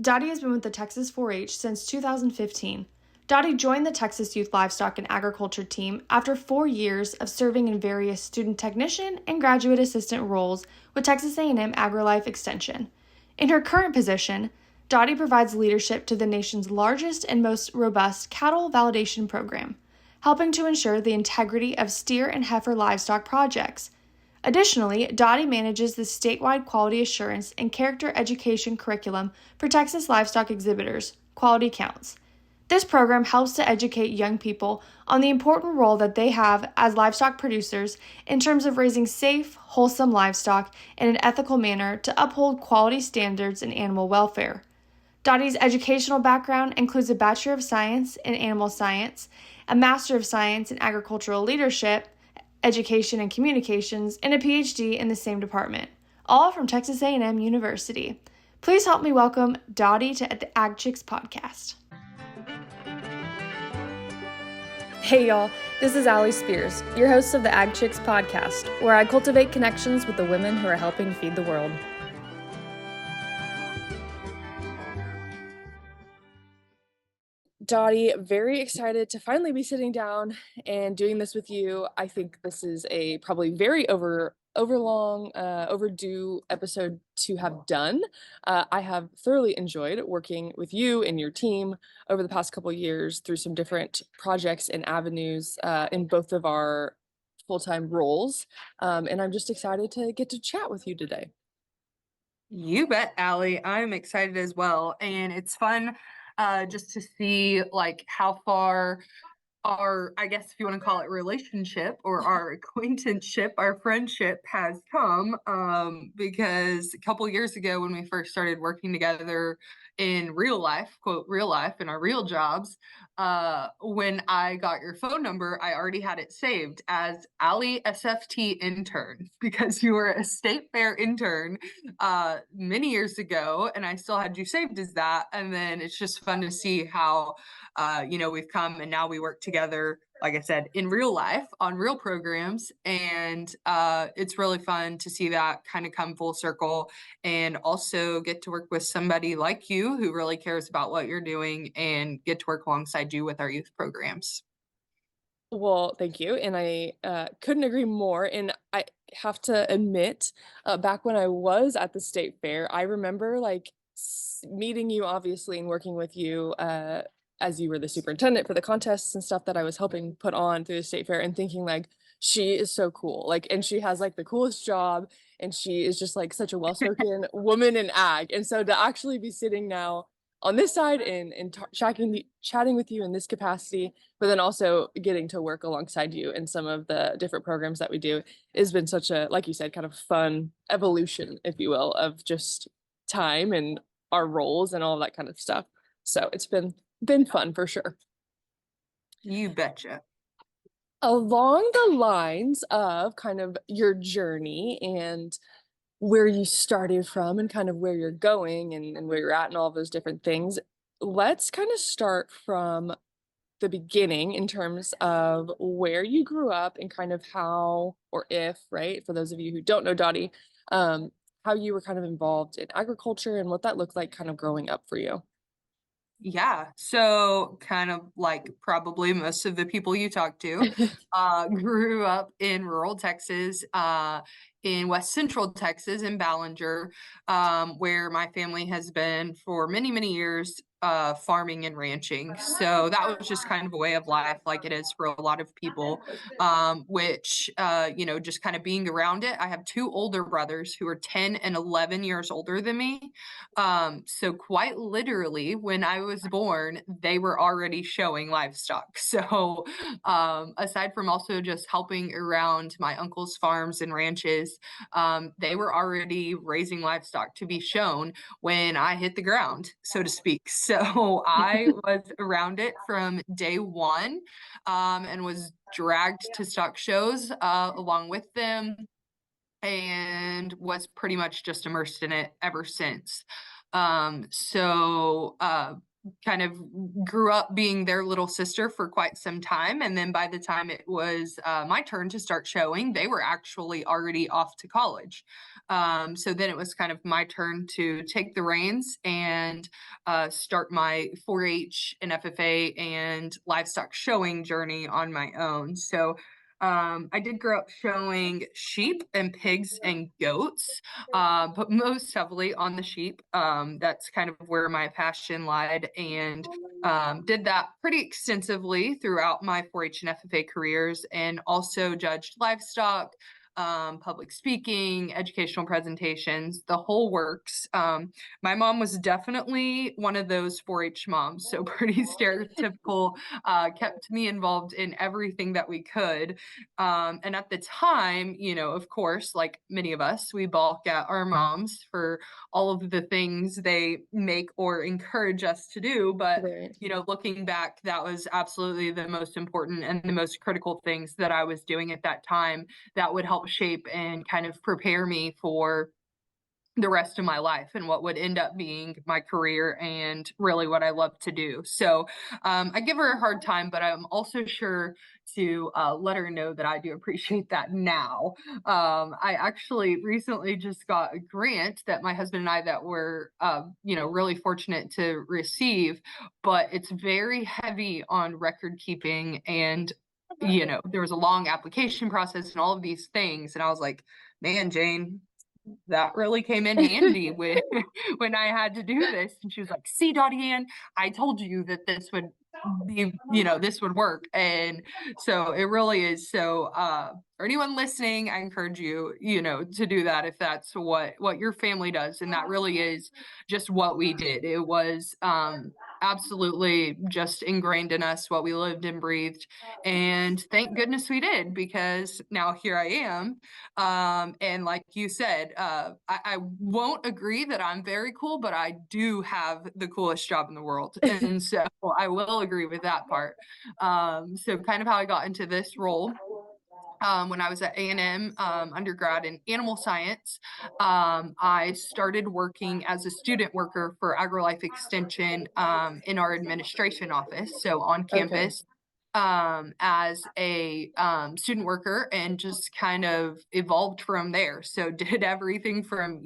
Dottie has been with the Texas 4-H since 2015. Dottie joined the Texas Youth Livestock and Agriculture team after 4 years of serving in various student technician and graduate assistant roles with Texas A&M AgriLife Extension. In her current position, Dottie provides leadership to the nation's largest and most robust cattle validation program, helping to ensure the integrity of steer and heifer livestock projects. Additionally, Dottie manages the statewide quality assurance and character education curriculum for Texas livestock exhibitors, Quality Counts. This program helps to educate young people on the important role that they have as livestock producers in terms of raising safe, wholesome livestock in an ethical manner to uphold quality standards in animal welfare. Dottie's educational background includes a Bachelor of Science in Animal Science, a Master of Science in Agricultural Leadership, Education and Communications, and a PhD in the same department, all from Texas A&M University. Please help me welcome Dottie to the Ag Chicks podcast. Hey y'all, this is Allie Spears, your host of the Ag Chicks podcast, where I cultivate connections with the women who are helping feed the world. Dottie, very excited to finally be sitting down and doing this with you. I think this is a probably very overdue episode to have done. I have thoroughly enjoyed working with you and your team over the past couple of years through some different projects and avenues in both of our full-time roles. And I'm just excited to get to chat with you today. You bet, Allie. I'm excited as well. And it's fun just to see like how far our, I guess if you want to call it relationship or our acquaintanceship, our friendship has come. Because a couple years ago when we first started working together in real life, quote, real life in our real jobs, when I got your phone number, I already had it saved as Allie SFT intern because you were a state fair intern many years ago, and I still had you saved as that. And then it's just fun to see how we've come and now we work together, like I said, in real life on real programs. And it's really fun to see that kind of come full circle and also get to work with somebody like you who really cares about what you're doing and get to work alongside you with our youth programs. Well, thank you. And I couldn't agree more. And I have to admit, back when I was at the state fair, I remember meeting you, obviously, and working with you as you were the superintendent for the contests and stuff that I was helping put on through the state fair, and thinking like, she is so cool. And she has like the coolest job, and she is just like such a well-spoken woman in ag. And so to actually be sitting now on this side and chatting with you in this capacity, but then also getting to work alongside you in some of the different programs that we do has been such a, like you said, kind of fun evolution, if you will, of just time and our roles and all of that kind of stuff. So it's been fun for sure. You betcha. Along the lines of kind of your journey and where you started from and kind of where you're going and where you're at and all those different things, let's kind of start from the beginning in terms of where you grew up and kind of how, or if, right, for those of you who don't know Dottie, how you were kind of involved in agriculture and what that looked like kind of growing up for you. Yeah, so kind of like probably most of the people you talk to, grew up in rural Texas, in West Central Texas in Ballinger, where my family has been for many, many years, farming and ranching. So that was just kind of a way of life, like it is for a lot of people, which, just kind of being around it. I have two older brothers who are 10 and 11 years older than me. So quite literally, when I was born, they were already showing livestock. So, aside from also just helping around my uncle's farms and ranches, they were already raising livestock to be shown when I hit the ground, so to speak. So I was around it from day one, and was dragged to stock shows, along with them, and was pretty much just immersed in it ever since. Kind of grew up being their little sister for quite some time. And then by the time it was my turn to start showing, they were actually already off to college. So then it was kind of my turn to take the reins and start my 4-H and FFA and livestock showing journey on my own. So I did grow up showing sheep and pigs and goats, but most heavily on the sheep. That's kind of where my passion lied, and did that pretty extensively throughout my 4-H and FFA careers, and also judged livestock, public speaking, educational presentations, the whole works. My mom was definitely one of those 4-H moms, so pretty stereotypical, kept me involved in everything that we could. And at the time, of course, like many of us, we balk at our moms for all of the things they make or encourage us to do. But, Right. looking back, that was absolutely the most important and the most critical things that I was doing at that time that would help shape and kind of prepare me for the rest of my life and what would end up being my career and really what I love to do. So I give her a hard time, but I'm also sure to let her know that I do appreciate that now. I actually recently just got a grant that my husband and I that were, really fortunate to receive, but it's very heavy on record keeping, and there was a long application process and all of these things. And I was like, man, Jane, that really came in handy when when I had to do this. And she was like, see, Dottie Ann, I told you that this would be, this would work. And so it really is. So for anyone listening, I encourage you, to do that if that's what your family does. And that really is just what we did. It was absolutely just ingrained in us, what we lived and breathed. And thank goodness we did, because now here I am. And like you said, I won't agree that I'm very cool, but I do have the coolest job in the world. And so I will agree with that part. So kind of how I got into this role. When I was at A&M undergrad in animal science, I started working as a student worker for AgriLife Extension in our administration office, so on Okay. campus, as a student worker, and just kind of evolved from there. So did everything from,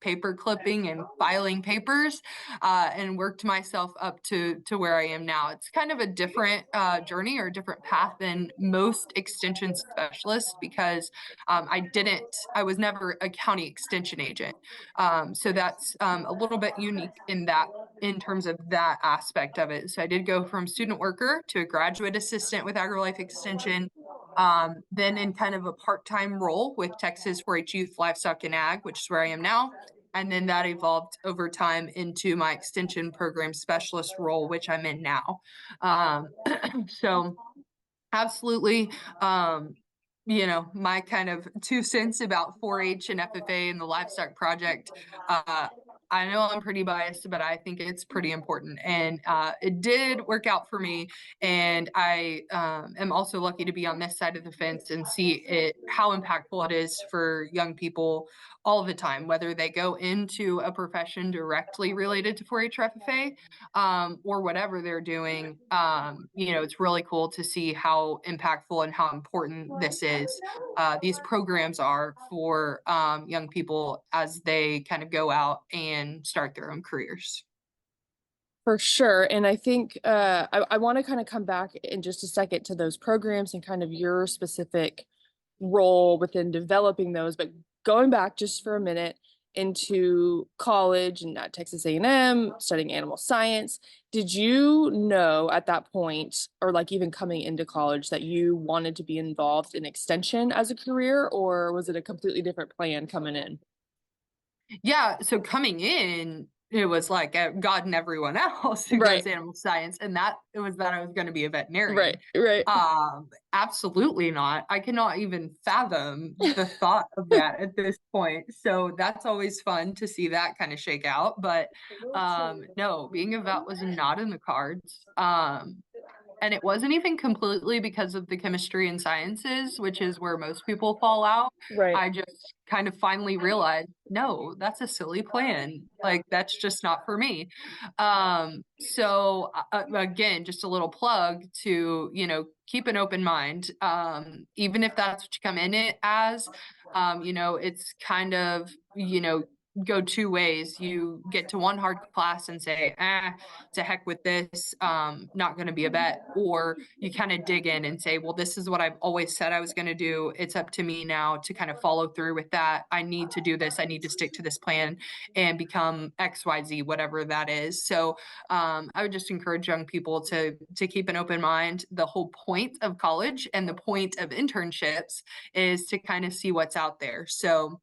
paper clipping and filing papers, and worked myself up to where I am now. It's kind of a different journey or a different path than most extension specialists, because I was never a county extension agent. So that's a little bit unique in terms of that aspect of it. So I did go from student worker to a graduate assistant with AgriLife Extension, then in kind of a part-time role with Texas 4-H Youth, Livestock, and Ag, which is where I am now. And then that evolved over time into my extension program specialist role, which I'm in now. So absolutely, my kind of 2 cents about 4-H and FFA and the livestock project. I know I'm pretty biased, but I think it's pretty important, and it did work out for me. And I am also lucky to be on this side of the fence and see how impactful it is for young people all the time, whether they go into a profession directly related to 4-H or FFA, or whatever they're doing. It's really cool to see how impactful and how important these programs are for young people as they kind of go out and start their own careers. For sure. And I think I want to kind of come back in just a second to those programs and kind of your specific role within developing those. But going back just for a minute into college and at Texas A&M, studying animal science, did you know at that point, or like even coming into college, that you wanted to be involved in extension as a career, or was it a completely different plan coming in? Yeah, so coming in, it was like God and everyone else who Right, goes animal science, and that it was that I was going to be a veterinarian. right, right. Absolutely not. I cannot even fathom the thought of that at this point. So that's always fun to see that kind of shake out. But no, being a vet was not in the cards. And it wasn't even completely because of the chemistry and sciences, which is where most people fall out. Right. I just kind of finally realized, no, that's a silly plan. Like, that's just not for me. Again, just a little plug to, keep an open mind. Even if that's what you come in it as, it's kind of, go two ways. You get to one hard class and say, to heck with this, not going to be a vet. Or you kind of dig in and say, well, this is what I've always said I was going to do. It's up to me now to kind of follow through with that. I need to do this. I need to stick to this plan and become XYZ, whatever that is. So I would just encourage young people to keep an open mind. The whole point of college and the point of internships is to kind of see what's out there. So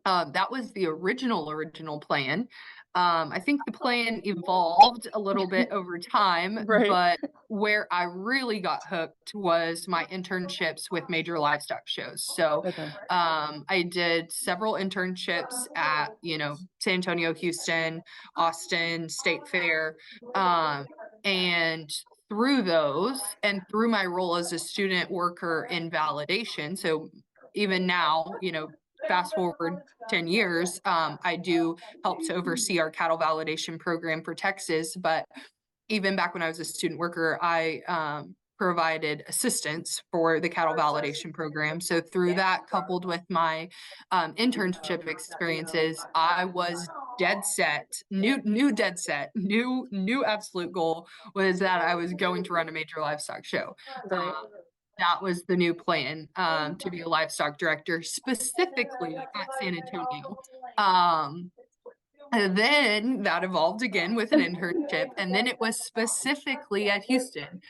that was the original plan. I think the plan evolved a little bit over time, Right. but where I really got hooked was my internships with major livestock shows. So Okay. I did several internships at, San Antonio, Houston, Austin, State Fair. And through those and through my role as a student worker in validation, so even now, fast forward 10 years, I do help to oversee our cattle validation program for Texas. But even back when I was a student worker, I provided assistance for the cattle validation program. So through that, coupled with my internship experiences, I was dead set, new absolute goal was that I was going to run a major livestock show. Right. That was the new plan, to be a livestock director, specifically at San Antonio. Um, and then that evolved again with an internship, and then it was specifically at Houston.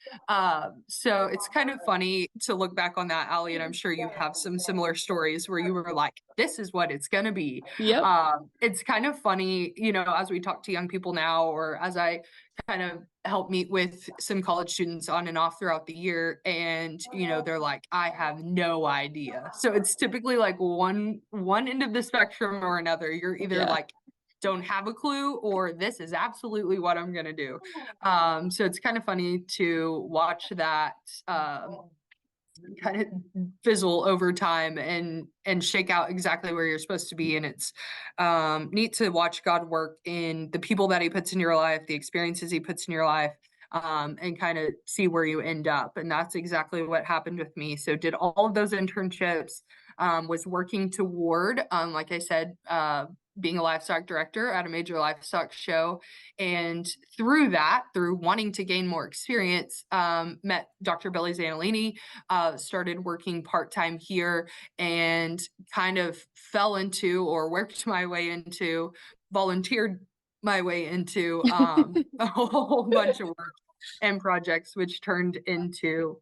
So it's kind of funny to look back on that, Allie, and I'm sure you have some similar stories where you were like, this is what it's gonna be. Yep. It's kind of funny, as we talk to young people now, or as I kind of help meet with some college students on and off throughout the year, and they're like, I have no idea. So it's typically like one end of the spectrum or another. You're either Yeah. like, don't have a clue, or this is absolutely what I'm going to do. So it's kind of funny to watch that kind of fizzle over time and shake out exactly where you're supposed to be. And it's neat to watch God work in the people that he puts in your life, the experiences he puts in your life, and kind of see where you end up. And that's exactly what happened with me. So did all of those internships, was working toward, like I said, being a livestock director at a major livestock show. And through that, through wanting to gain more experience, met Dr. Billy Zanolini, started working part-time here, and kind of fell into, or worked my way into, volunteered my way into a whole bunch of work and projects, which turned into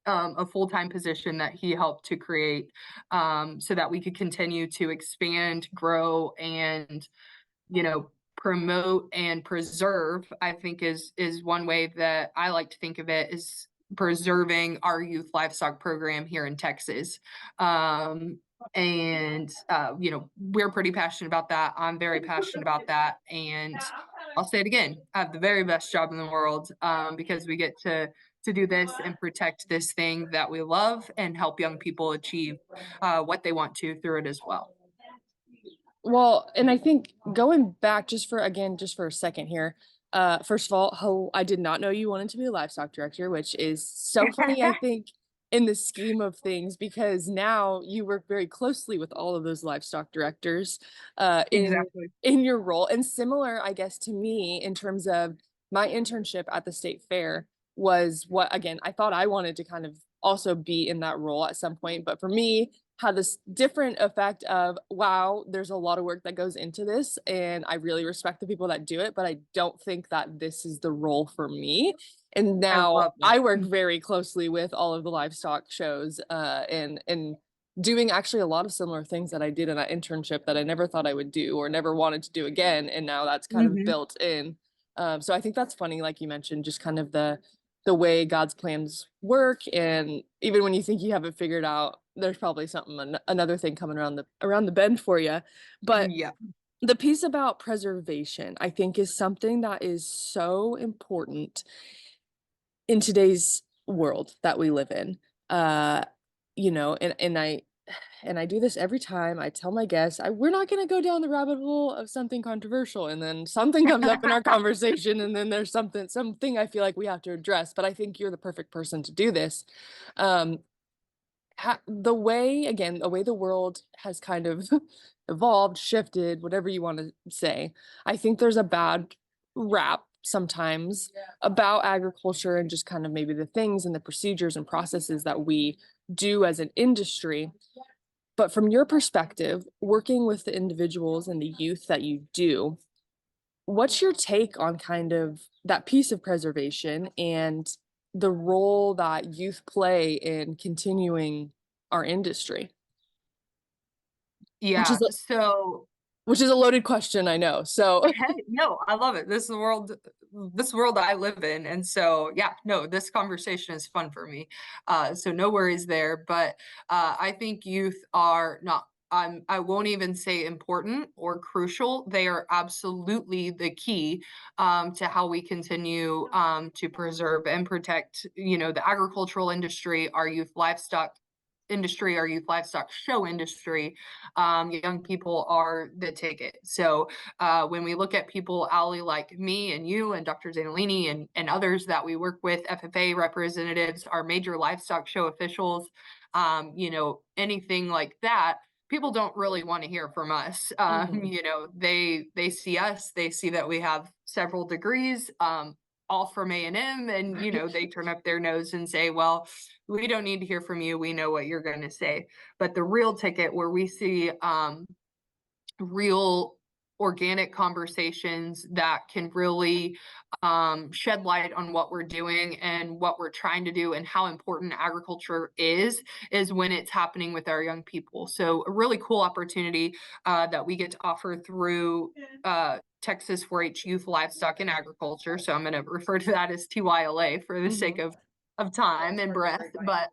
a full-time position that he helped to create, so that we could continue to expand, grow, and promote and preserve. I think is one way that I like to think of it, is preserving our youth livestock program here in Texas. We're pretty passionate about that. I'm very passionate about that. And I'll say it again, I have the very best job in the world, because we get to do this and protect this thing that we love and help young people achieve what they want to through it as well. Well, and I think going back just for a second here, first of all, I did not know you wanted to be a livestock director, which is so funny, I think, in the scheme of things, because now you work very closely with all of those livestock directors, Exactly. in your role. And similar, I guess, to me in terms of my internship at the state fair was what, again, I thought I wanted to kind of also be in that role at some point. But for me, had this different effect of, wow, there's a lot of work that goes into this, and I really respect the people that do it, but I don't think that this is the role for me. And I now love I it. work very closely with all of the livestock shows, and doing actually a lot of similar things that I did in that internship that I never thought I would do or never wanted to do again, and now that's kind of Mhm. built in. So I think that's funny, like you mentioned, just kind of the way God's plans work, and even when you think you have it figured out, there's probably another thing coming around the bend for you. But Yeah. the piece about preservation, I think, is something that is so important. in today's world that we live in. You know, and I do this every time I tell my guests, we're not going to go down the rabbit hole of something controversial, and then something comes up in our conversation, and then there's something I feel like we have to address. But I think you're the perfect person to do this. Um, the way the world has kind of evolved, shifted, whatever you want to say, I think there's a bad rap sometimes about agriculture and just kind of maybe the things and the procedures and processes that we do as an industry. But from your perspective, working with the individuals and the youth that you do, what's your take on kind of that piece of preservation and the role that youth play in continuing our industry? Which Yeah. is a, So which is a loaded question, I know. So hey, no, I love it. This world I live in. And so, yeah, no, this conversation is fun for me. So no worries there. But I think youth are not, I won't even say important or crucial. They are absolutely the key to how we continue to preserve and protect, the agricultural industry, our youth livestock industry, our youth livestock show industry. Young people are the ticket. So when we look at people, Ali, like me and you and Dr. Zanolini and others that we work with, FFA representatives, our major livestock show officials, anything like that, people don't really want to hear from us. They see us, they see that we have several degrees, all from A&M, and they turn up their nose and say, well, we don't need to hear from you, we know what you're going to say. But the real ticket where we see real organic conversations that can really shed light on what we're doing and what we're trying to do and how important agriculture is when it's happening with our young people. So a really cool opportunity that we get to offer through Texas 4-H Youth Livestock and Agriculture. So I'm going to refer to that as TYLA for the sake of time and breath. But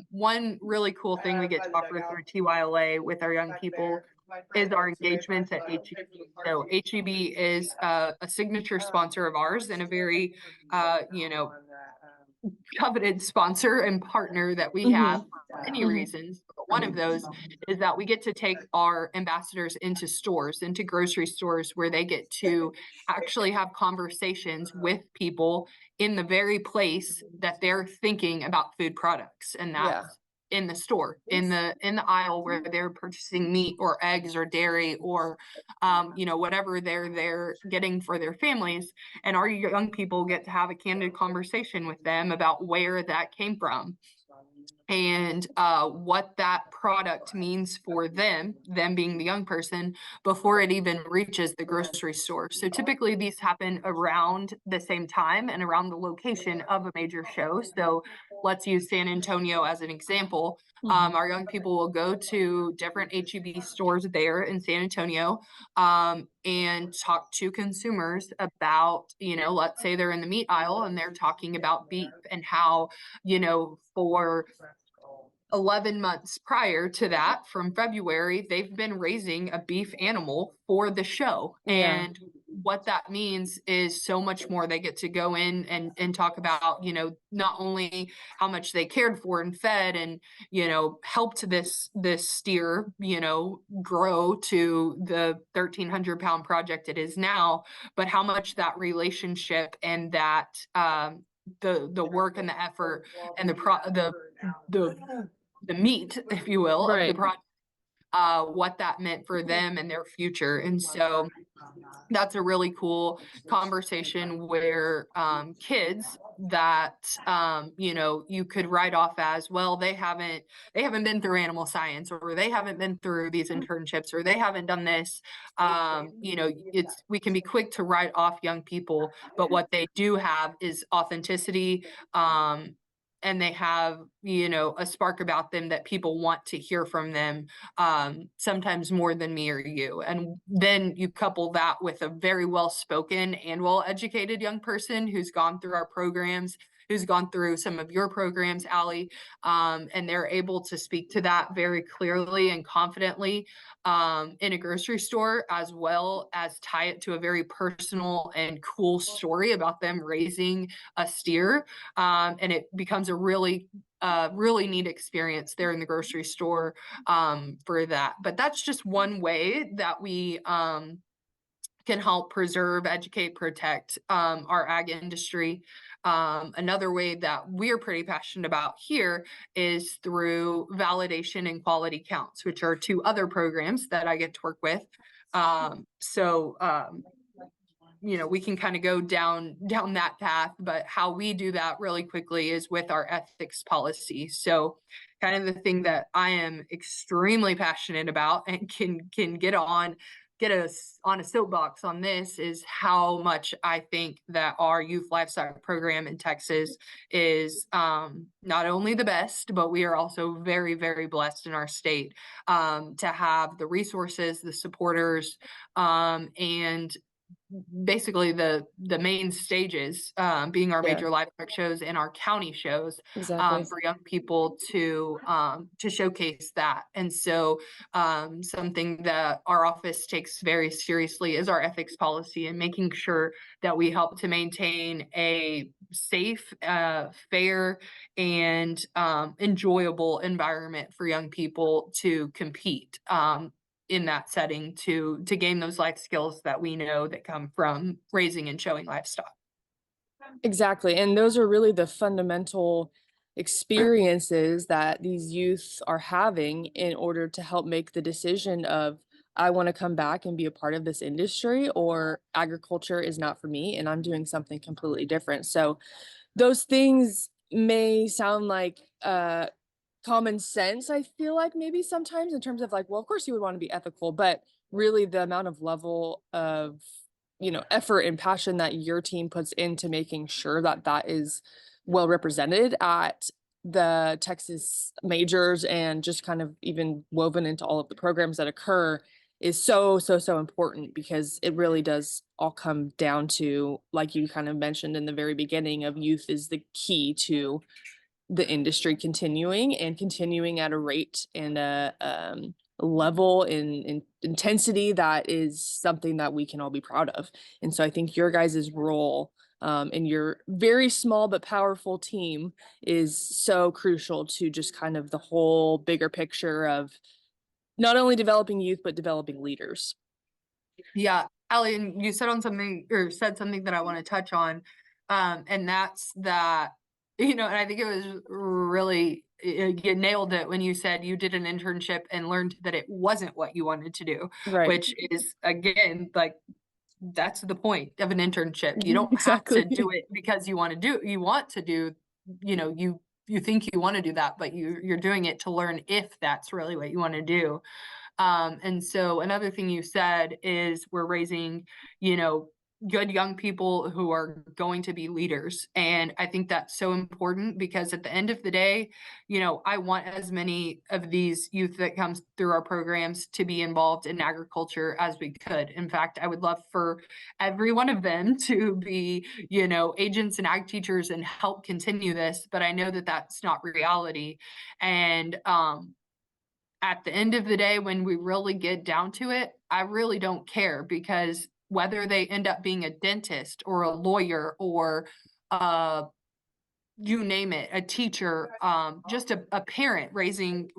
one really cool thing we get to offer through TYLA with our young people is our engagements at HEB. So HEB is a signature sponsor of ours and a very, coveted sponsor and partner that we have for many reasons. But one of those is that we get to take our ambassadors into stores, into grocery stores, where they get to actually have conversations with people in the very place that they're thinking about food products. And that's in the store, in the aisle where they're purchasing meat or eggs or dairy or whatever they're getting for their families. And our young people get to have a candid conversation with them about where that came from and what that product means for them being the young person, before it even reaches the grocery store. So typically these happen around the same time and around the location of a major show. So let's use San Antonio as an example. Our young people will go to different HEB stores there in San Antonio and talk to consumers about, let's say they're in the meat aisle and they're talking about beef and how, for 11 months prior to that, from February, they've been raising a beef animal for the show. And what that means is so much more. They get to go in and talk about, not only how much they cared for and fed and, helped this steer, grow to the 1,300-pound project it is now, but how much that relationship and that the work and the effort and the meat, if you will, of the project, what that meant for them and their future. And so that's a really cool conversation where kids that you could write off as, well, they haven't been through animal science, or they haven't been through these internships, or they haven't done this. We can be quick to write off young people, but what they do have is authenticity, and they have, a spark about them that people want to hear from them, sometimes more than me or you. And then you couple that with a very well-spoken and well-educated young person who's gone through our programs, who's gone through some of your programs, Allie, and they're able to speak to that very clearly and confidently in a grocery store, as well as tie it to a very personal and cool story about them raising a steer. And it becomes a really neat experience there in the grocery store for that. But that's just one way that we can help preserve, educate, protect our ag industry. Another way that we're pretty passionate about here is through validation and quality counts, which are two other programs that I get to work with. You know, we can kind of go down that path, but how we do that really quickly is with our ethics policy. So kind of the thing that I am extremely passionate about and can get us on a soapbox on this is how much I think that our youth livestock program in Texas is not only the best, but we are also very, very blessed in our state to have the resources, the supporters, and basically the main stages being our major livestock shows and our county shows for young people to showcase that. And so something that our office takes very seriously is our ethics policy and making sure that we help to maintain a safe, fair, and enjoyable environment for young people to compete in that setting to gain those life skills that we know that come from raising and showing livestock. Exactly. And those are really the fundamental experiences that these youth are having in order to help make the decision of, I want to come back and be a part of this industry, or agriculture is not for me and I'm doing something completely different. So those things may sound like common sense, I feel like maybe sometimes, in terms of like, well, of course you would want to be ethical, but really the amount of level of, you know, effort and passion that your team puts into making sure that that is well represented at the Texas majors and just kind of even woven into all of the programs that occur is so important, because it really does all come down to, like you kind of mentioned in the very beginning, of youth is the key to the industry continuing at a rate and a level in intensity that is something that we can all be proud of. And so I think your guys' role in your very small but powerful team is so crucial to just kind of the whole bigger picture of not only developing youth, but developing leaders. Yeah, Allie, and you said something that I want to touch on, and that's that, you know, and I think it was really, you nailed it when you said you did an internship and learned that it wasn't what you wanted to do, Right. which is, again, like, that's the point of an internship. You don't Exactly. have to do it because you want to do, you know, you think you want to do that, but you're doing it to learn if that's really what you want to do. And so another thing you said is we're raising, you know, good young people who are going to be leaders. And I think that's so important, because at the end of the day, you know, I want as many of these youth that comes through our programs to be involved in agriculture as we could. In fact, I would love for every one of them to be, you know, agents and ag teachers and help continue this. But I know that that's not reality. And, at the end of the day, when we really get down to it, I really don't care, because whether they end up being a dentist or a lawyer or you name it, a teacher, just a parent raising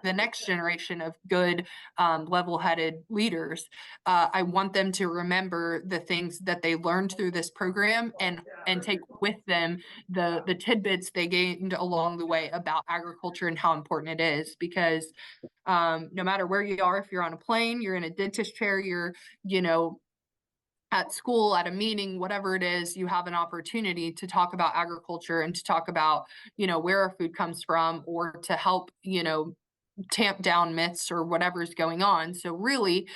the next generation of good, level-headed leaders. I want them to remember the things that they learned through this program and take with them the tidbits they gained along the way about agriculture and how important it is. Because no matter where you are, if you're on a plane, you're in a dentist chair, you're, you know, at school, at a meeting, whatever it is, you have an opportunity to talk about agriculture and to talk about, you know, where our food comes from, or to help, you know, tamp down myths or whatever's going on. So really,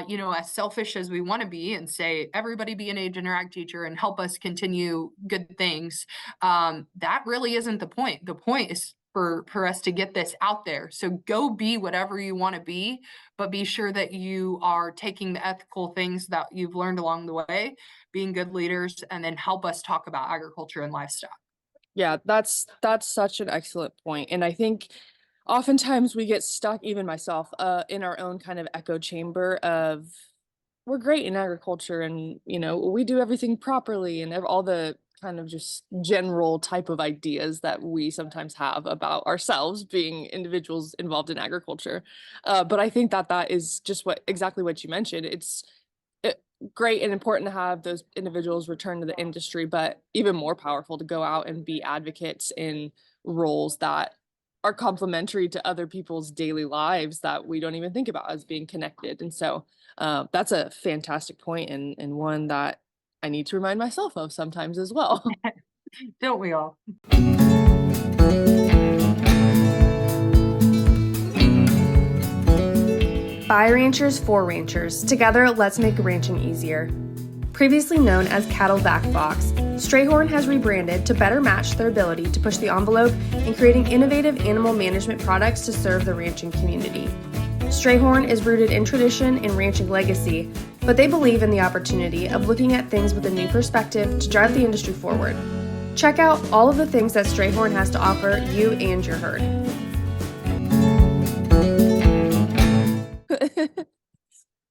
you know, as selfish as we want to be and say, everybody be an agent or ag teacher and help us continue good things, that really isn't the point. The point is for us to get this out there. So go be whatever you want to be, but be sure that you are taking the ethical things that you've learned along the way, being good leaders, and then help us talk about agriculture and livestock. Yeah, that's such an excellent point. And I think oftentimes we get stuck, even myself, in our own kind of echo chamber of we're great in agriculture and we do everything properly and all the kind of just general type of ideas that we sometimes have about ourselves being individuals involved in agriculture. But I think that that is just exactly what you mentioned. It's great and important to have those individuals return to the industry, but even more powerful to go out and be advocates in roles that are complementary to other people's daily lives that we don't even think about as being connected. And so that's a fantastic point, and one that I need to remind myself of sometimes as well. Don't we all? By ranchers for ranchers. Together, let's make ranching easier. Previously known as Cattle Vac Fox, Strayhorn has rebranded to better match their ability to push the envelope in creating innovative animal management products to serve the ranching community. Strayhorn is rooted in tradition and ranching legacy, but they believe in the opportunity of looking at things with a new perspective to drive the industry forward. Check out all of the things that Strayhorn has to offer you and your herd.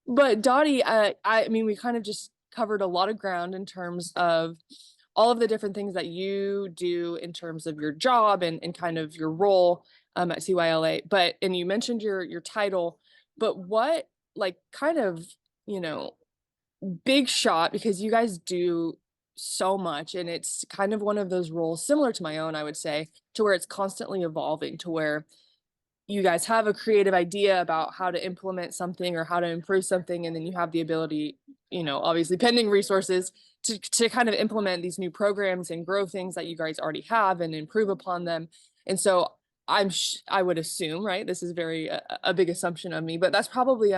But Dottie, I mean, we kind of just covered a lot of ground in terms of all of the different things that you do in terms of your job and kind of your role at CYLA. And you mentioned your title, but what like kind of, you know, big shot, because you guys do so much and it's kind of one of those roles similar to my own, I would say, to where it's constantly evolving, to where you guys have a creative idea about how to implement something or how to improve something, and then you have the ability, obviously pending resources, to kind of implement these new programs and grow things that you guys already have and improve upon them. And so I would assume, right, this is very a big assumption of me, but that's probably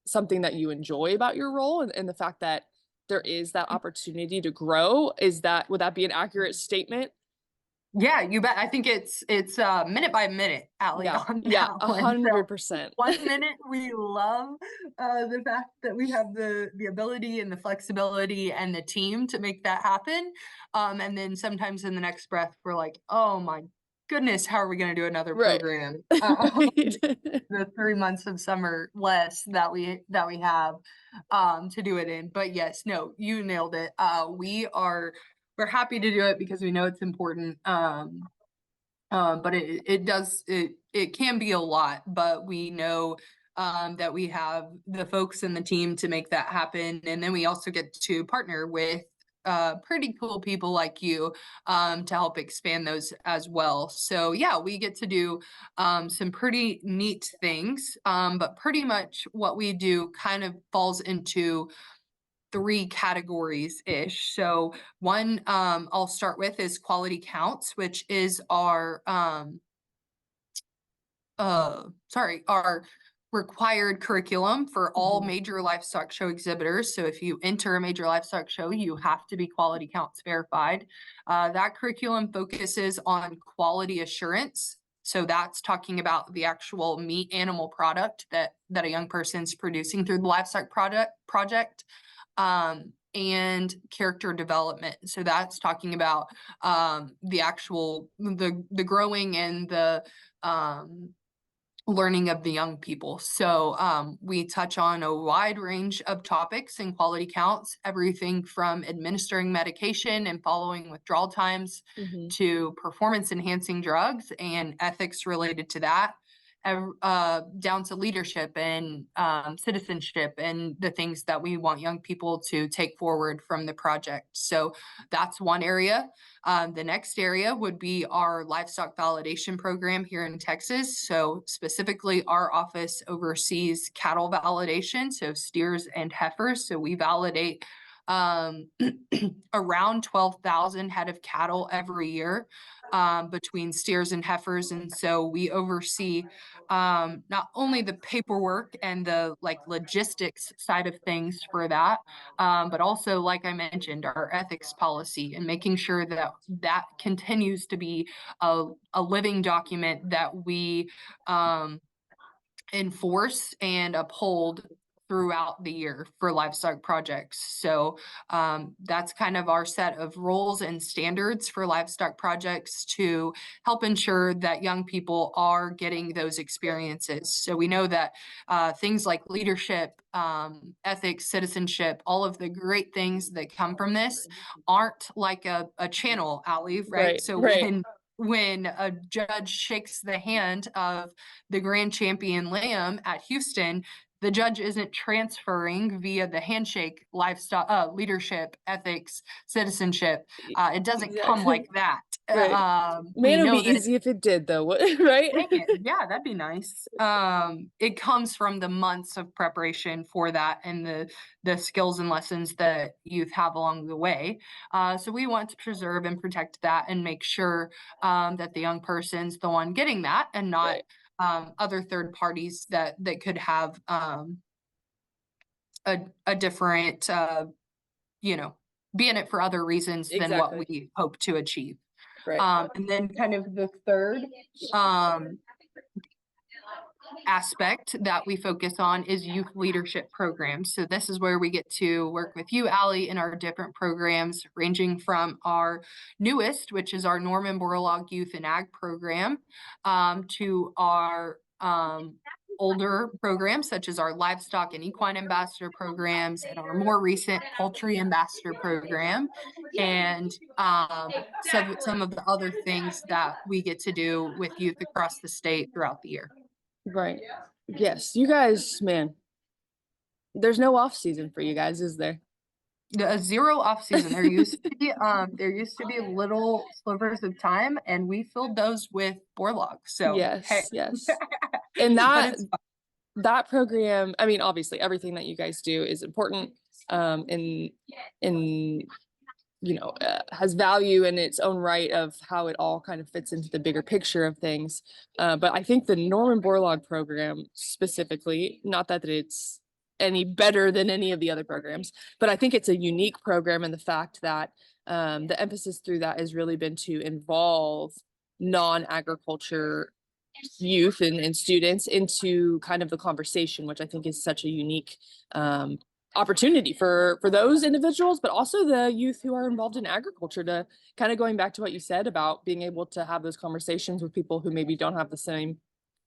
something that you enjoy about your role, and the fact that there is that opportunity to grow. Would that be an accurate statement? Yeah, you bet. I think it's minute by minute, Allie, Yeah, on yeah, that one. So 100%. 1 minute we love the fact that we have the ability and the flexibility and the team to make that happen. And then sometimes in the next breath we're like, oh my goodness, how are we going to do another Right. program? Right. The 3 months of summer less that we have to do it in. But yes, no, you nailed it. We're happy to do it because we know it's important. But it can be a lot, but we know that we have the folks in the team to make that happen. And then we also get to partner with pretty cool people like you to help expand those as well. So yeah, we get to do some pretty neat things. But pretty much what we do kind of falls into three categories ish. So one I'll start with is quality counts, which is our our required curriculum for all major livestock show exhibitors. So if you enter a major livestock show, you have to be quality counts verified. That curriculum focuses on quality assurance. So that's talking about the actual meat animal product that a young person's producing through the livestock project. And character development. So that's talking about the actual the growing and the learning of the young people. So we touch on a wide range of topics in quality counts, everything from administering medication and following withdrawal times to performance enhancing drugs and ethics related to that, down to leadership and citizenship and the things that we want young people to take forward from the project. So that's one area. The next area would be our livestock validation program here in Texas. So specifically, our office oversees cattle validation, so steers and heifers. So we validate around 12,000 head of cattle every year between steers and heifers. And so we oversee not only the paperwork and the logistics side of things for that, but also, like I mentioned, our ethics policy and making sure that that continues to be a living document that we enforce and uphold throughout the year for livestock projects. So that's kind of our set of rules and standards for livestock projects to help ensure that young people are getting those experiences. So we know that things like leadership, ethics, citizenship, all of the great things that come from this aren't like a channel, Allie, right? So when a judge shakes the hand of the grand champion lamb at Houston, the judge isn't transferring via the handshake livestock leadership, ethics, citizenship. It doesn't come like that. Man, it would be easy if it did, though, right? Dang it. Yeah, that'd be nice. It comes from the months of preparation for that and the skills and lessons that youth have along the way. So we want to preserve and protect that and make sure that the young person's the one getting that and not other third parties that could have a different, be in it for other reasons than what we hope to achieve. And then kind of the third aspect that we focus on is youth leadership programs. So this is where we get to work with you, Allie, in our different programs, ranging from our newest, which is our Norman Borlaug Youth and Ag program, to our older programs, such as our livestock and equine ambassador programs, and our more recent poultry ambassador program, and some of the other things that we get to do with youth across the state throughout the year. Right. Yes, you guys, man, there's no off season for you guys, is there? Zero off season. There used to be little slivers of time, and we filled those with Borlaug. So yes. And that program, I mean, obviously everything that you guys do is important, has value in its own right of how it all kind of fits into the bigger picture of things. But I think the Norman Borlaug program specifically, not that it's any better than any of the other programs, but I think it's a unique program in the fact that the emphasis through that has really been to involve non-agriculture youth and students into kind of the conversation, which I think is such a unique opportunity for those individuals, but also the youth who are involved in agriculture, to kind of going back to what you said about being able to have those conversations with people who maybe don't have the same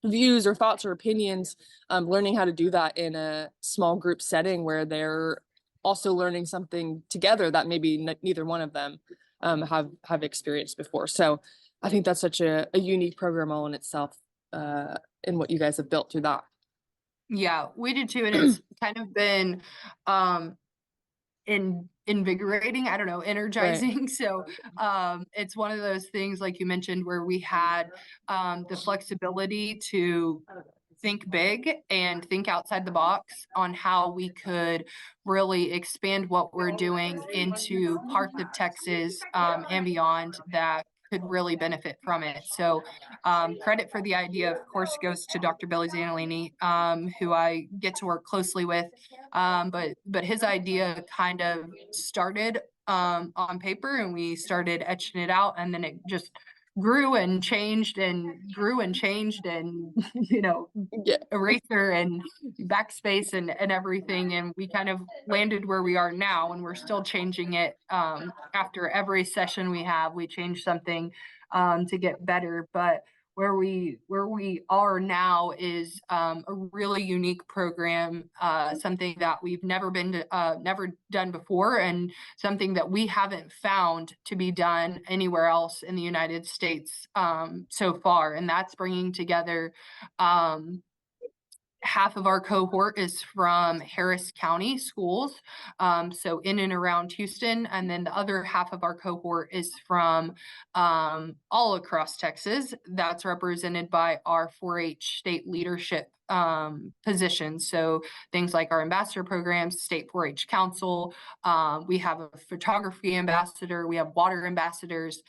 views or thoughts or opinions, learning how to do that in a small group setting where they're also learning something together that maybe neither one of them have experienced before. So I think that's such a unique program all in itself, in what you guys have built through that. Yeah, we did too, and it's kind of been invigorating, I don't know, energizing. So it's one of those things, like you mentioned, where we had the flexibility to think big and think outside the box on how we could really expand what we're doing into parts of Texas and beyond that could really benefit from it. So credit for the idea, of course, goes to Dr. Billy Zanolini, who I get to work closely with. But his idea kind of started on paper, and we started etching it out, and then it just grew and changed and eraser and backspace and everything, and we kind of landed where we are now, and we're still changing it. After every session we change something to get better, but where we are now is a really unique program, something that we've never done before, and something that we haven't found to be done anywhere else in the United States so far. And that's bringing together half of our cohort is from Harris County schools, so in and around Houston, and then the other half of our cohort is from all across Texas. That's represented by our 4-H state leadership positions. So things like our ambassador programs, state 4-H council, we have a photography ambassador, we have water ambassadors.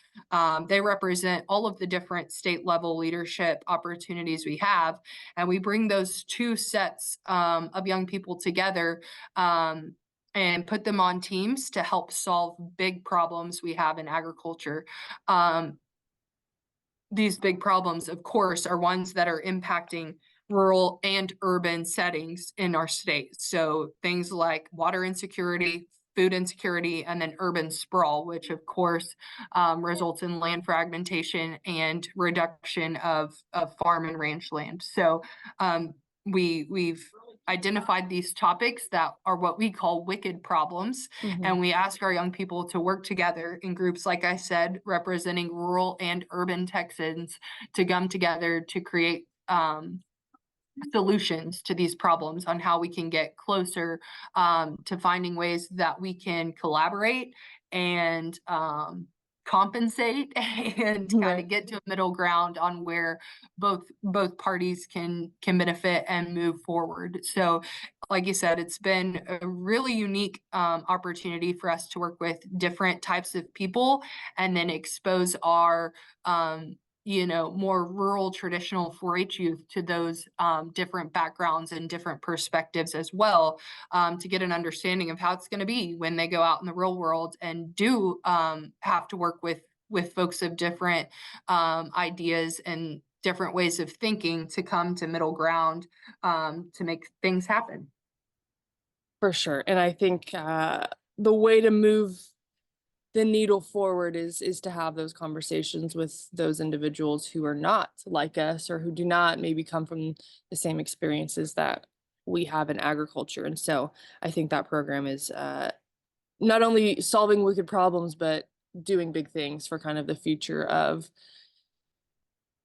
They represent all of the different state level leadership opportunities we have, and we bring those two sets of young people together and put them on teams to help solve big problems we have in agriculture. These big problems, of course, are ones that are impacting rural and urban settings in our state. So things like water insecurity, food insecurity, and then urban sprawl, which of course results in land fragmentation and reduction of farm and ranch land. So we've identified these topics that are what we call wicked problems, and we ask our young people to work together in groups, like I said, representing rural and urban Texans, to come together to create solutions to these problems on how we can get closer to finding ways that we can collaborate and compensate and kind of get to a middle ground on where both parties can benefit and move forward. So like you said, it's been a really unique opportunity for us to work with different types of people and then expose our more rural traditional 4-H youth to those different backgrounds and different perspectives as well, to get an understanding of how it's going to be when they go out in the real world and do have to work with folks of different ideas and different ways of thinking to come to middle ground to make things happen. For sure. And I think the way to move the needle forward is to have those conversations with those individuals who are not like us or who do not maybe come from the same experiences that we have in agriculture. And so I think that program is not only solving wicked problems, but doing big things for kind of the future of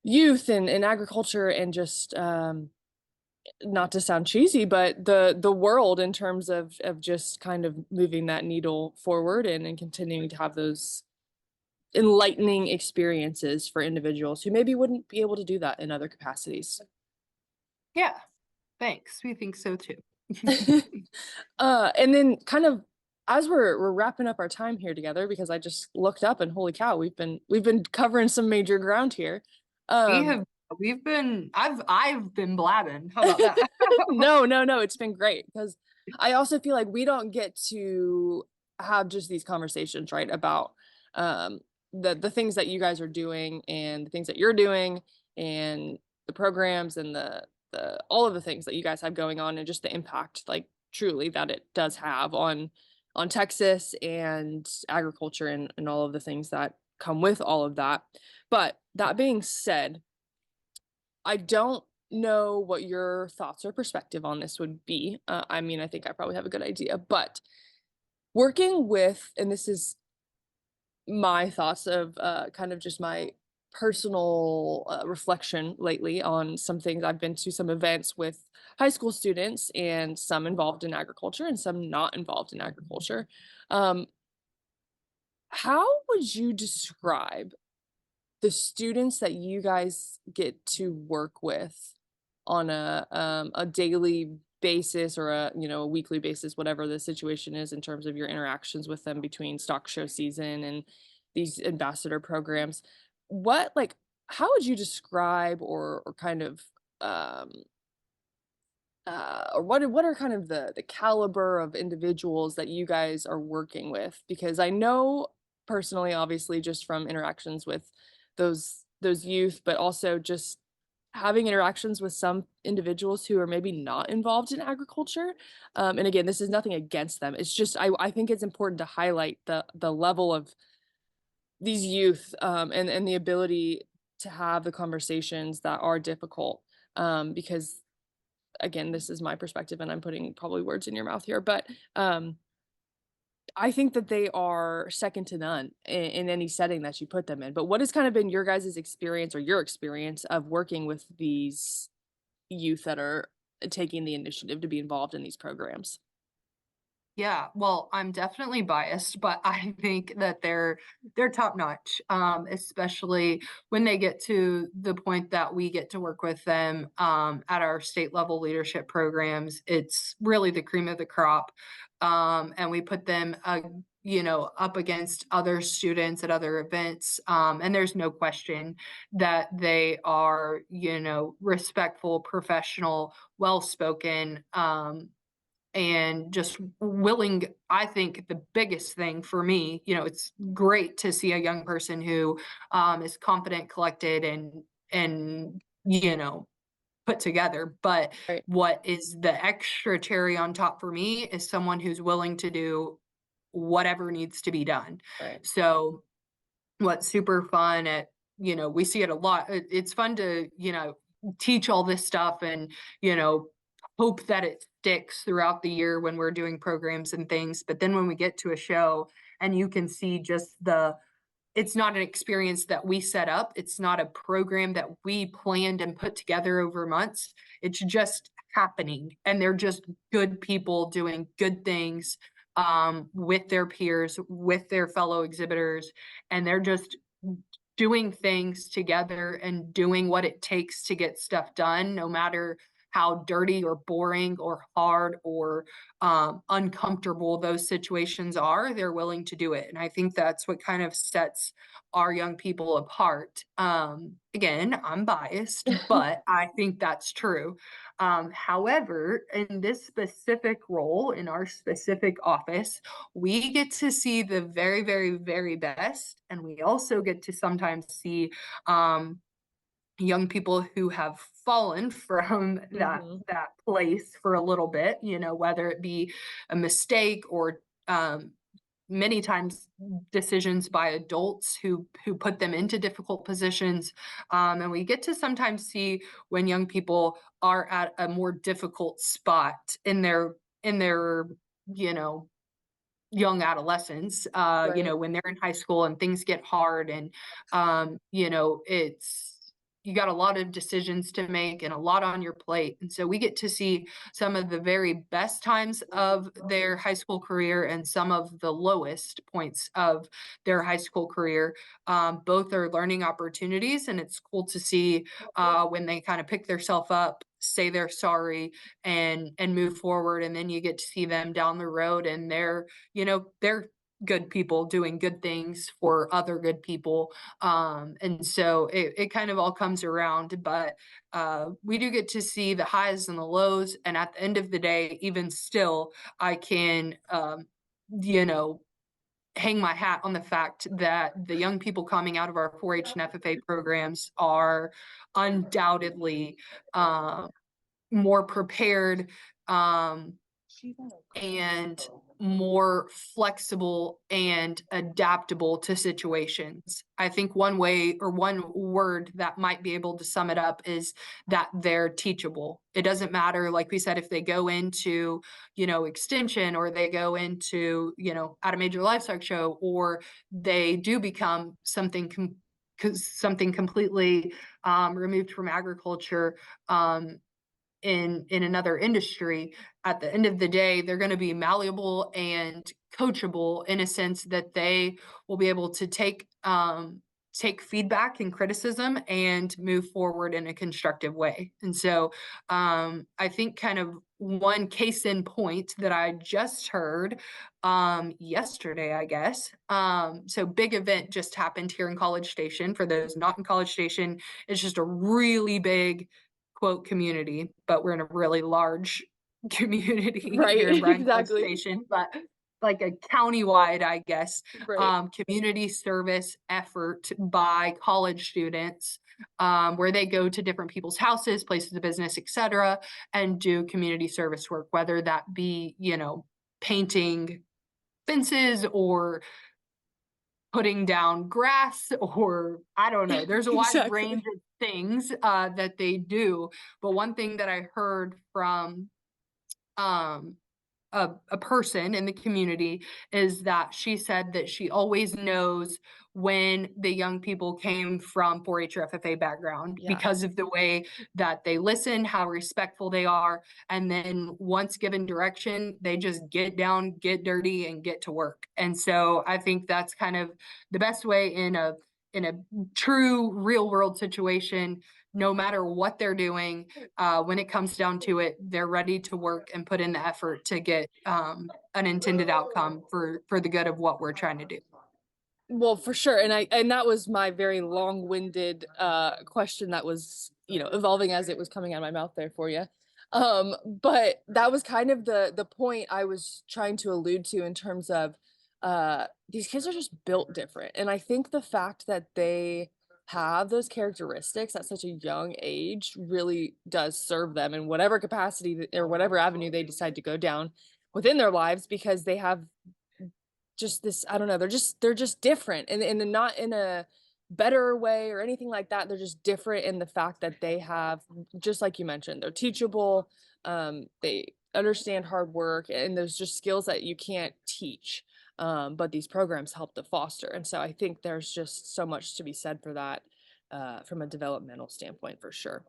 youth and agriculture and just not to sound cheesy, but the world in terms of just kind of moving that needle forward and continuing to have those enlightening experiences for individuals who maybe wouldn't be able to do that in other capacities. Yeah, thanks. We think so too. And then kind of as we're wrapping up our time here together, because I just looked up and holy cow, we've been covering some major ground here. I've been blabbing. How about that? No, it's been great because I also feel like we don't get to have just these conversations, right, about the things that you guys are doing and the things that you're doing and the programs and the all of the things that you guys have going on and just the impact, like truly that it does have on Texas and agriculture and all of the things that come with all of that. But that being said, I don't know what your thoughts or perspective on this would be. I mean, I think I probably have a good idea, but working with, and this is my thoughts of kind of just my personal reflection lately on some things. I've been to some events with high school students and some involved in agriculture and some not involved in agriculture. Um, how would you describe the students that you guys get to work with on a daily basis or a weekly basis, whatever the situation is in terms of your interactions with them between stock show season and these ambassador programs? What, like, how would you describe or kind of or what are kind of the caliber of individuals that you guys are working with? Because I know personally, obviously, just from interactions with those youth, but also just having interactions with some individuals who are maybe not involved in agriculture. And again, this is nothing against them. It's just I think it's important to highlight the level of these youth and the ability to have the conversations that are difficult, because again, this is my perspective and I'm putting probably words in your mouth here, but I think that they are second to none in any setting that you put them in. But what has kind of been your guys' experience or your experience of working with these youth that are taking the initiative to be involved in these programs? Yeah, well, I'm definitely biased, but I think that they're top notch, especially when they get to the point that we get to work with them at our state level leadership programs. It's really the cream of the crop, and we put them, up against other students at other events, and there's no question that they are, respectful, professional, well spoken. And just willing. I think the biggest thing for me, it's great to see a young person who is confident, collected, and put together. But Right. what is the extra cherry on top for me is someone who's willing to do whatever needs to be done. Right. So what's super fun at, we see it a lot. It's fun to, teach all this stuff and, hope that it sticks throughout the year when we're doing programs and things. But then when we get to a show and you can see just it's not an experience that we set up. It's not a program that we planned and put together over months. It's just happening. And they're just good people doing good things with their peers, with their fellow exhibitors. And they're just doing things together and doing what it takes to get stuff done, no matter how dirty or boring or hard or uncomfortable those situations are. They're willing to do it. And I think that's what kind of sets our young people apart. Again, I'm biased, but I think that's true. However, in this specific role, in our specific office, we get to see the very, very, very best. And we also get to sometimes see young people who have fallen from that place for a little bit, whether it be a mistake or many times decisions by adults who put them into difficult positions. And we get to sometimes see when young people are at a more difficult spot in their young adolescence, Right. when they're in high school and things get hard and, you got a lot of decisions to make and a lot on your plate. And so we get to see some of the very best times of their high school career and some of the lowest points of their high school career. Both are learning opportunities, and it's cool to see when they kind of pick themselves up, say they're sorry, and move forward. And then you get to see them down the road, and they're good people doing good things for other good people. And so it kind of all comes around, but we do get to see the highs and the lows. And at the end of the day, even still, I can, hang my hat on the fact that the young people coming out of our 4-H and FFA programs are undoubtedly more prepared, and more flexible and adaptable to situations. I think one way or one word that might be able to sum it up is that they're teachable. It doesn't matter, like we said, if they go into, extension, or they go into, at a major livestock show, or they do become something completely removed from agriculture, in another industry. At the end of the day, they're going to be malleable and coachable in a sense that they will be able to take feedback and criticism and move forward in a constructive way. And so I think kind of one case in point that I just heard yesterday, I guess. So big event just happened here in College Station. For those not in College Station, it's just a really big quote community, but we're in a really large community Right. here in Bryan College Exactly. Station, but like a countywide, I guess, Right. community service effort by college students, where they go to different people's houses, places of business, etc., and do community service work, whether that be, painting fences or putting down grass, or I don't know. There's a wide Exactly. range of things that they do. But one thing that I heard from um, a person in the community is that she said that she always knows when the young people came from 4-H or FFA background, Yeah. because of the way that they listen, how respectful they are. And then once given direction, they just get down, get dirty, and get to work. And so I think that's kind of the best way in a true real world situation. No matter what they're doing, when it comes down to it, they're ready to work and put in the effort to get an intended outcome for the good of what we're trying to do. Well, for sure. And that was my very long-winded question that was, evolving as it was coming out of my mouth there for you. But that was kind of the point I was trying to allude to in terms of these kids are just built different. And I think the fact that they have those characteristics at such a young age really does serve them in whatever capacity or whatever avenue they decide to go down within their lives, because they have just this, I don't know, they're just different, and not in a better way or anything like that. They're just different in the fact that they have, just like you mentioned, they're teachable, they understand hard work, and there's just skills that you can't teach. But these programs help to foster. And so I think there's just so much to be said for that, from a developmental standpoint, for sure.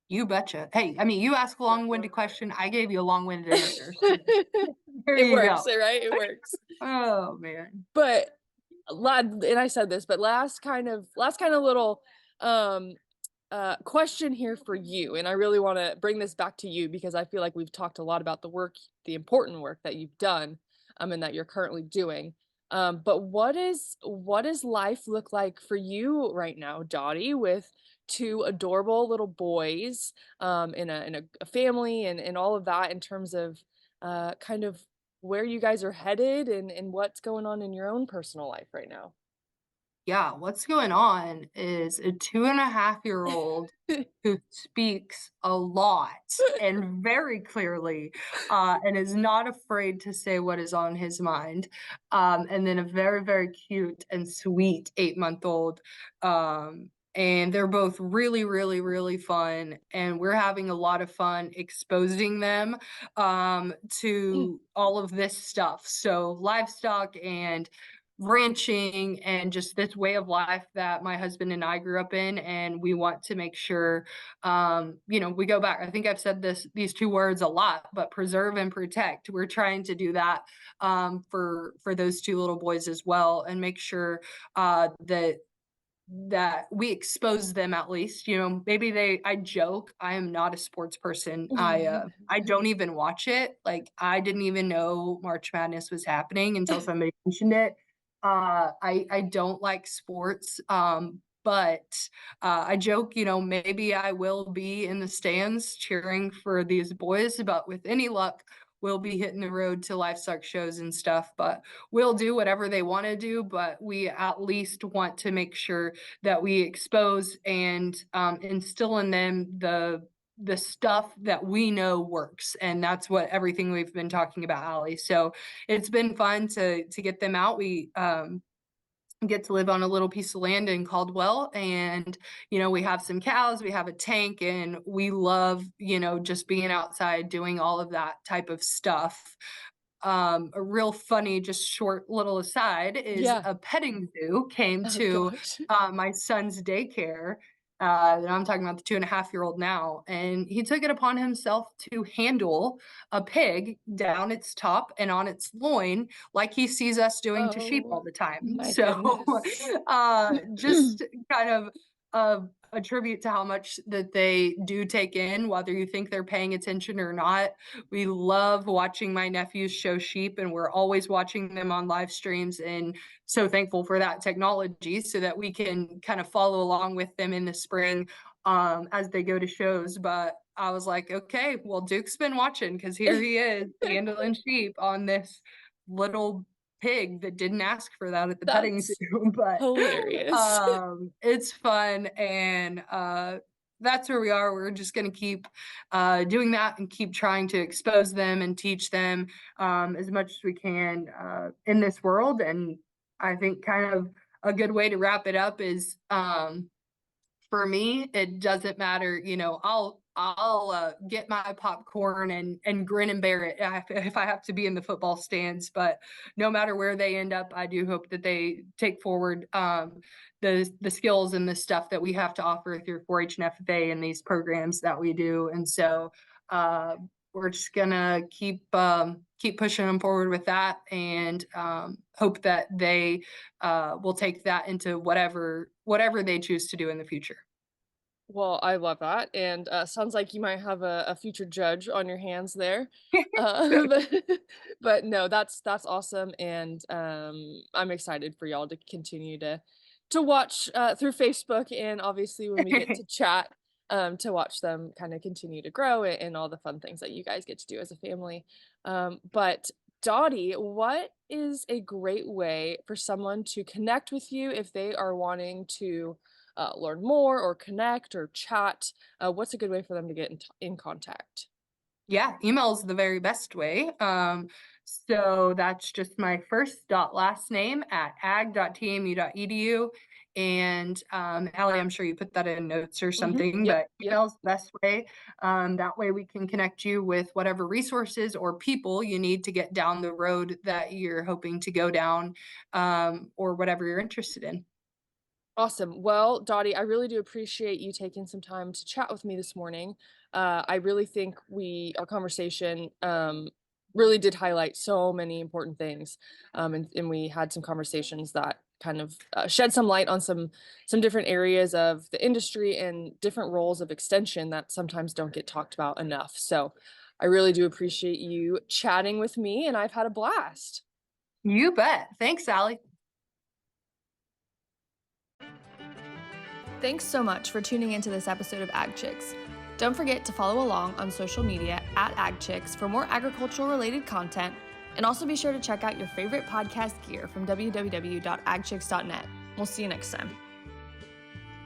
You betcha. Hey, I mean, you asked a long-winded question. I gave you a long-winded answer. So there It you works, go. right? It works. Oh man. But and I said this, but last kind of little um question here for you, and I really want to bring this back to you because I feel like we've talked a lot about the work, the important work that you've done, and that you're currently doing. But what does life look like for you right now, Dottie, with two adorable little boys, in a family, and all of that, in terms of kind of where you guys are headed, and what's going on in your own personal life right now? Yeah, what's going on is a 2.5-year-old who speaks a lot and very clearly, and is not afraid to say what is on his mind. And then a very, very cute and sweet 8-month-old. And they're both really, really, really fun. And we're having a lot of fun exposing them to all of this stuff. So livestock and ranching and just this way of life that my husband and I grew up in, and we want to make sure we go back. I think I've said these two words a lot, but preserve and protect. We're trying to do that for those two little boys as well, and make sure that we expose them. At least, maybe I joke, I am not a sports person. I don't even watch it. Like, I didn't even know March Madness was happening until somebody mentioned it. I don't like sports, but I joke, maybe I will be in the stands cheering for these boys, but with any luck, we'll be hitting the road to livestock shows and stuff. But we'll do whatever they want to do, but we at least want to make sure that we expose and instill in them the stuff that we know works. And that's what everything we've been talking about, Allie. So it's been fun to get them out. We get to live on a little piece of land in Caldwell, and we have some cows, we have a tank, and we love just being outside doing all of that type of stuff. A real funny, just short little aside is Yeah. a petting zoo came Oh to gosh. my son's daycare. And I'm talking about the 2.5-year-old now, and he took it upon himself to handle a pig down its top and on its loin, like he sees us doing to sheep all Oh the time. my So, goodness. just kind of a tribute to how much that they do take in, whether you think they're paying attention or not. We love watching my nephews show sheep, and we're always watching them on live streams, and so thankful for that technology so that we can kind of follow along with them in the spring as they go to shows. But I was like, okay, well, Duke's been watching, because here he is handling sheep on this little pig that didn't ask for that at the petting That's zoo. But hilarious. it's fun, and that's where we are. We're just going to keep doing that and keep trying to expose them and teach them as much as we can in this world. And I think kind of a good way to wrap it up is, for me, it doesn't matter. I'll get my popcorn and grin and bear it if I have to be in the football stands. But no matter where they end up, I do hope that they take forward the skills and the stuff that we have to offer through 4-H and FFA and these programs that we do. And so we're just gonna keep pushing them forward with that, and hope that they will take that into whatever they choose to do in the future. Well, I love that, and sounds like you might have a future judge on your hands there. But no, that's awesome, and I'm excited for y'all to continue to watch through Facebook, and obviously when we get to chat, to watch them kind of continue to grow, and all the fun things that you guys get to do as a family. But Dottie, what is a great way for someone to connect with you if they are wanting to learn more or connect or chat? What's a good way for them to get in contact? Yeah, email is the very best way. So that's just my first dot last name at ag.tmu.edu. And Allie, I'm sure you put that in notes or something, Yep, but yep. email is the best way. That way we can connect you with whatever resources or people you need to get down the road that you're hoping to go down, or whatever you're interested in. Awesome. Well, Dottie, I really do appreciate you taking some time to chat with me this morning. I really think our conversation really did highlight so many important things, and we had some conversations that kind of shed some light on some different areas of the industry and different roles of extension that sometimes don't get talked about enough. So, I really do appreciate you chatting with me, and I've had a blast. You bet. Thanks, Allie. Thanks so much for tuning into this episode of Ag Chicks. Don't forget to follow along on social media at Ag Chicks for more agricultural related content, and also be sure to check out your favorite podcast gear from www.agchicks.net. We'll see you next time.